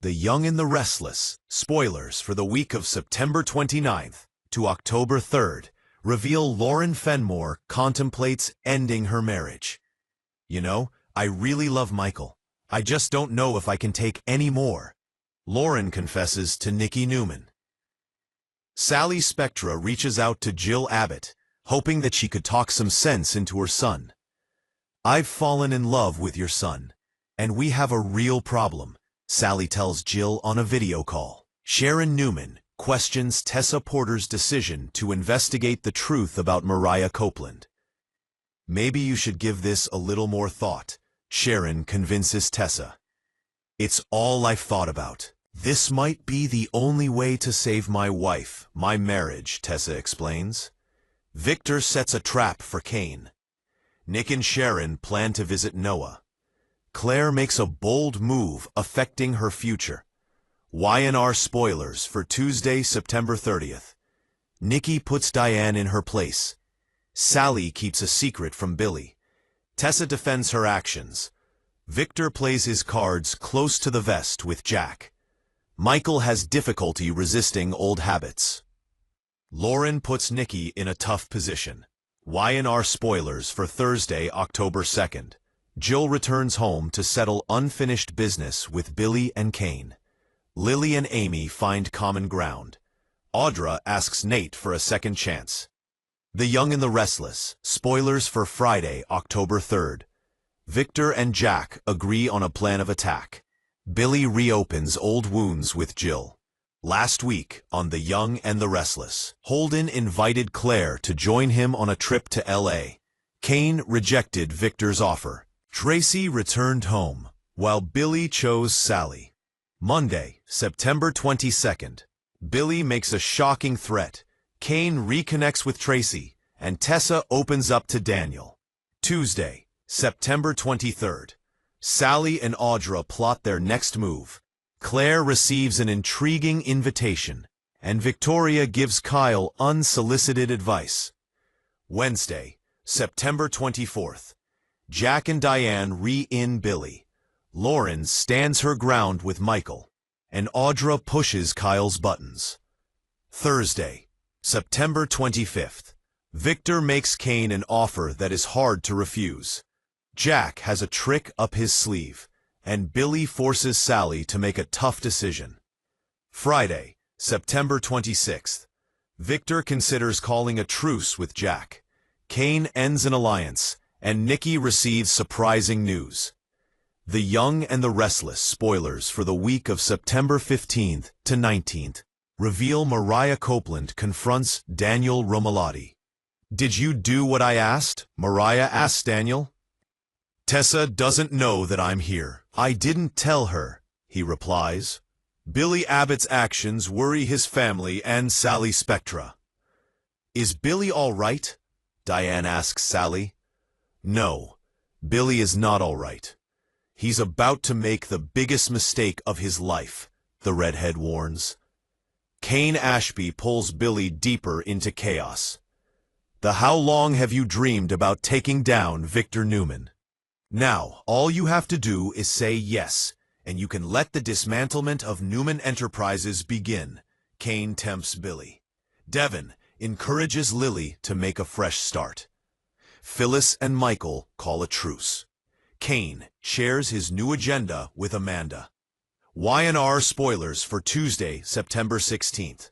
The Young and the Restless, spoilers for the week of September 29th to October 3rd, reveal Lauren Fenmore contemplates ending her marriage. You know, I really love Michael. I just don't know if I can take any more. Lauren confesses to Nikki Newman. Sally Spectra reaches out to Jill Abbott, hoping that she could talk some sense into her son. I've fallen in love with your son, and we have a real problem, Sally tells Jill on a video call. Sharon Newman questions Tessa Porter's decision to investigate the truth about Mariah Copeland. Maybe you should give this a little more thought, Sharon convinces Tessa. It's all I've thought about. This might be the only way to save my wife, my marriage, Tessa explains. Victor sets a trap for Kane. Nick and Sharon plan to visit Noah. Claire makes a bold move affecting her future. Y&R spoilers for Tuesday, September 30th. Nikki puts Diane in her place. Sally keeps a secret from Billy. Tessa defends her actions. Victor plays his cards close to the vest with Jack. Michael has difficulty resisting old habits. Lauren puts Nikki in a tough position. Y&R spoilers for Thursday, October 2nd. Jill returns home to settle unfinished business with Billy and Kane. Lily and Amy find common ground. Audra asks Nate for a second chance. The Young and the Restless, spoilers for Friday, October 3rd. Victor and Jack agree on a plan of attack. Billy reopens old wounds with Jill. Last week on The Young and the Restless, Holden invited Claire to join him on a trip to L.A. Kane rejected Victor's offer. Tracy returned home, while Billy chose Sally. Monday, September 22nd. Billy makes a shocking threat. Kane reconnects with Tracy, and Tessa opens up to Daniel. Tuesday, September 23rd. Sally and Audra plot their next move. Claire receives an intriguing invitation, and Victoria gives Kyle unsolicited advice. Wednesday, September 24th. Jack and Diane re-in Billy. Lauren stands her ground with Michael, and Audra pushes Kyle's buttons. Thursday, September 25th. Victor makes Kane an offer that is hard to refuse. Jack has a trick up his sleeve, and Billy forces Sally to make a tough decision. Friday, September 26th. Victor considers calling a truce with Jack. Kane ends an alliance, and Nikki receives surprising news. The Young and the Restless spoilers for the week of September 15th to 19th reveal Mariah Copeland confronts Daniel Romalotti. Did you do what I asked? Mariah asks Daniel. Tessa doesn't know that I'm here. I didn't tell her, he replies. Billy Abbott's actions worry his family and Sally Spectra. Is Billy all right? Diane asks Sally. No, Billy is not all right. He's about to make the biggest mistake of his life, the redhead warns. Kane Ashby pulls Billy deeper into chaos. The how long have you dreamed about taking down Victor Newman? Now, all you have to do is say yes, and you can let the dismantlement of Newman Enterprises begin, Kane tempts Billy. Devin encourages Lily to make a fresh start. Phyllis and Michael call a truce. Kane shares his new agenda with Amanda. Y&R spoilers for Tuesday, September 16th.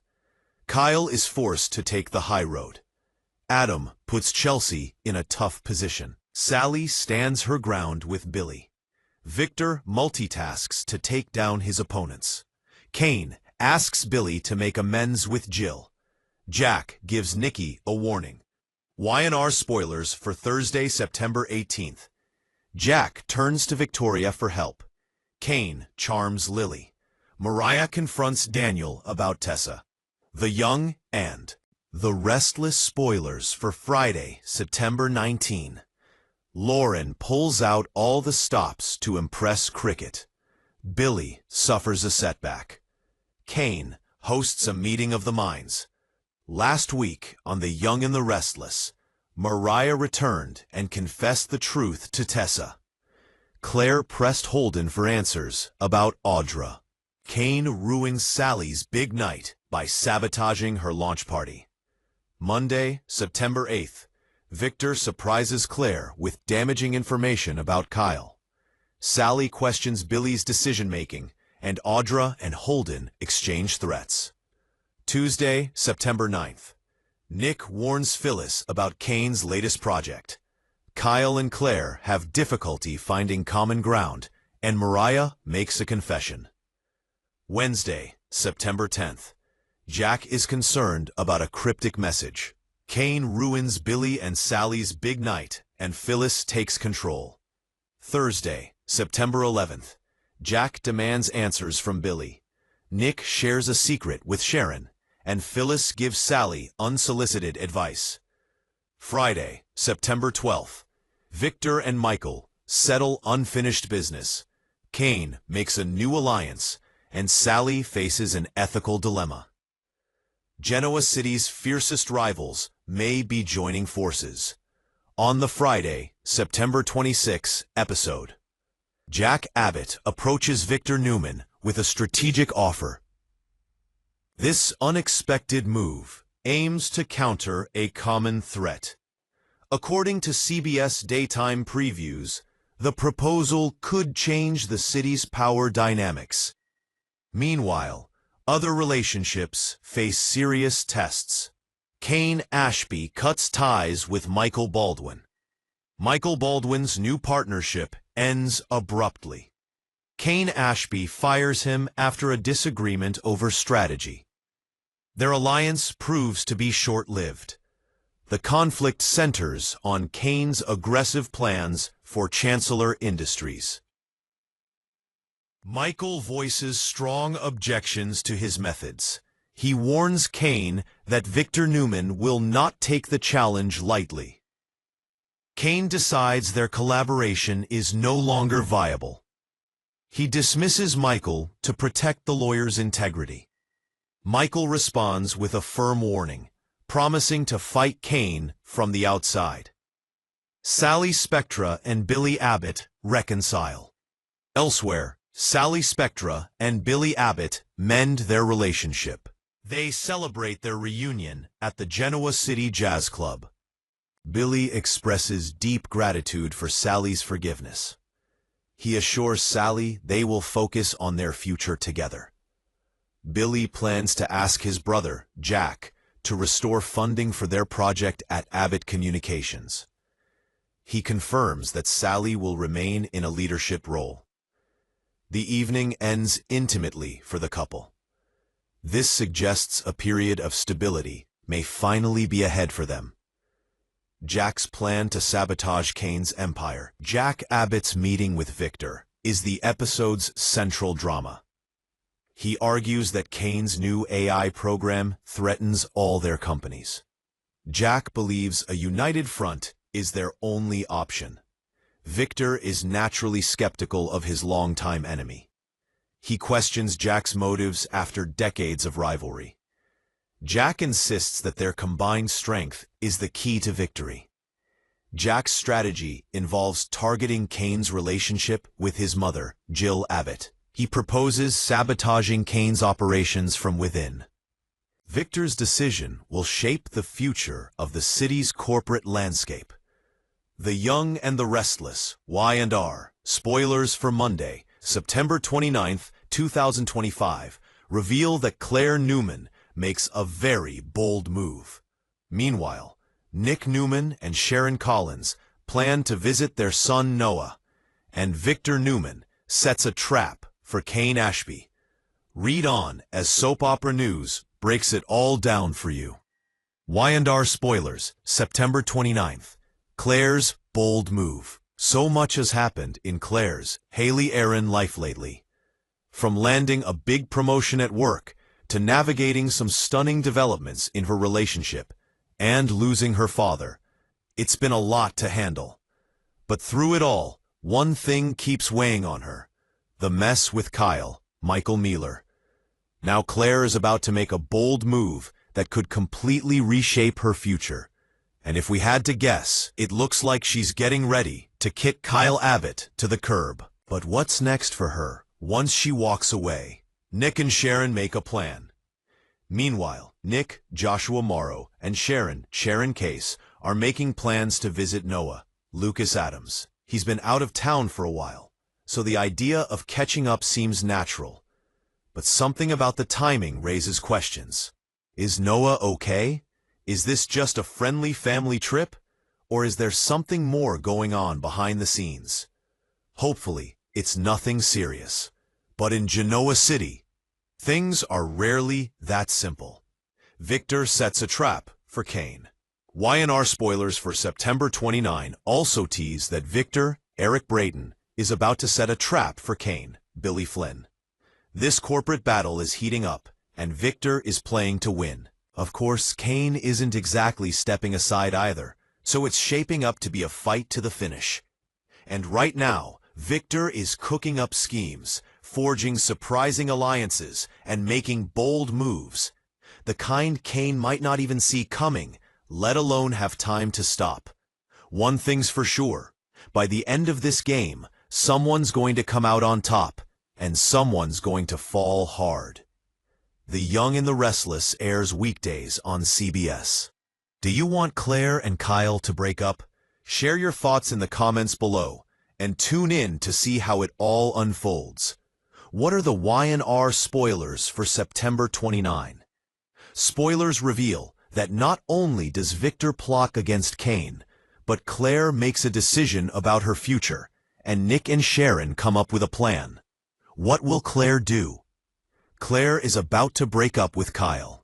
Kyle is forced to take the high road. Adam puts Chelsea in a tough position. Sally stands her ground with Billy. Victor multitasks to take down his opponents. Kane asks Billy to make amends with Jill. Jack gives Nikki a warning. Y&R spoilers for Thursday, September 18th. Jack turns to Victoria for help. Kane charms Lily. Mariah confronts Daniel about Tessa. The Young and the Restless spoilers for Friday, September 19. Lauren pulls out all the stops to impress Cricket. Billy suffers a setback. Kane hosts a meeting of the minds. Last week on The Young and the Restless, Mariah returned and confessed the truth to Tessa. Claire pressed Holden for answers about Audra. Kane ruins Sally's big night by sabotaging her launch party. Monday, September 8th, Victor surprises Claire with damaging information about Kyle. Sally questions Billy's decision-making, and Audra and Holden exchange threats. Tuesday, September 9th, Nick warns Phyllis about Kane's latest project. Kyle and Claire have difficulty finding common ground, and Mariah makes a confession. Wednesday, September 10th, Jack is concerned about a cryptic message. Kane ruins Billy and Sally's big night, and Phyllis takes control. Thursday, September 11th, Jack demands answers from Billy. Nick shares a secret with Sharon, and Phyllis gives Sally unsolicited advice. Friday, September 12th, Victor and Michael settle unfinished business. Kane makes a new alliance, and Sally faces an ethical dilemma. Genoa City's fiercest rivals may be joining forces. On the Friday, September 26 episode, Jack Abbott approaches Victor Newman with a strategic offer. This unexpected move aims to counter a common threat. According to CBS daytime previews, the proposal could change the city's power dynamics. Meanwhile, other relationships face serious tests. Kane Ashby cuts ties with Michael Baldwin. Michael Baldwin's new partnership ends abruptly. Kane Ashby fires him after a disagreement over strategy. Their alliance proves to be short-lived. The conflict centers on Kane's aggressive plans for Chancellor Industries. Michael voices strong objections to his methods. He warns Kane that Victor Newman will not take the challenge lightly. Kane decides their collaboration is no longer viable. He dismisses Michael to protect the lawyer's integrity. Michael responds with a firm warning, promising to fight Kane from the outside. Sally Spectra and Billy Abbott reconcile. Elsewhere, Sally Spectra and Billy Abbott mend their relationship. They celebrate their reunion at the Genoa City Jazz Club. Billy expresses deep gratitude for Sally's forgiveness. He assures Sally they will focus on their future together. Billy plans to ask his brother, Jack, to restore funding for their project at Abbott Communications. He confirms that Sally will remain in a leadership role. The evening ends intimately for the couple. This suggests a period of stability may finally be ahead for them. Jack's plan to sabotage Kane's empire. Jack Abbott's meeting with Victor is the episode's central drama. He argues that Kane's new AI program threatens all their companies. Jack believes a united front is their only option. Victor is naturally skeptical of his longtime enemy. He questions Jack's motives after decades of rivalry. Jack insists that their combined strength is the key to victory. Jack's strategy involves targeting Kane's relationship with his mother, Jill Abbott. He proposes sabotaging Kane's operations from within. Victor's decision will shape the future of the city's corporate landscape. The Young and the Restless, Y&R, spoilers for Monday, September 29th, 2025, reveal that Claire Newman makes a very bold move. Meanwhile, Nick Newman and Sharon Collins plan to visit their son Noah, and Victor Newman sets a trap for Kane Ashby. Read on as Soap Opera News breaks it all down for you. Y&R spoilers, September 29th. Claire's bold move. So much has happened in Claire's, Haley Aaron life lately. From landing a big promotion at work, to navigating some stunning developments in her relationship, and losing her father. It's been a lot to handle. But through it all, one thing keeps weighing on her. The mess with Kyle, Michael Mealer. Now Claire is about to make a bold move that could completely reshape her future. And if we had to guess, it looks like she's getting ready to kick Kyle Abbott to the curb. But what's next for her once she walks away? Nick and Sharon make a plan. Meanwhile, Nick, Joshua Morrow, and Sharon Case, are making plans to visit Noah, Lucas Adams. He's been out of town for a while, so the idea of catching up seems natural. But something about the timing raises questions. Is Noah okay? Is this just a friendly family trip? Or is there something more going on behind the scenes? Hopefully, it's nothing serious. But in Genoa City, things are rarely that simple. Victor sets a trap for Kane. Y&R spoilers for September 29 also tease that Victor, Eric Brayton, is about to set a trap for Kane, Billy Flynn. This corporate battle is heating up, and Victor is playing to win. Of course, Kane isn't exactly stepping aside either, so it's shaping up to be a fight to the finish. And right now, Victor is cooking up schemes, forging surprising alliances, and making bold moves. The kind Kane might not even see coming, let alone have time to stop. One thing's for sure, by the end of this game, someone's going to come out on top, and someone's going to fall hard. The Young and the Restless airs weekdays on CBS. Do you want Claire and Kyle to break up? Share your thoughts in the comments below, and tune in to see how it all unfolds. What are the Y&R spoilers for September 29? Spoilers reveal that not only does Victor plot against Kane, but Claire makes a decision about her future, and Nick and Sharon come up with a plan. What will Claire do? Claire is about to break up with Kyle.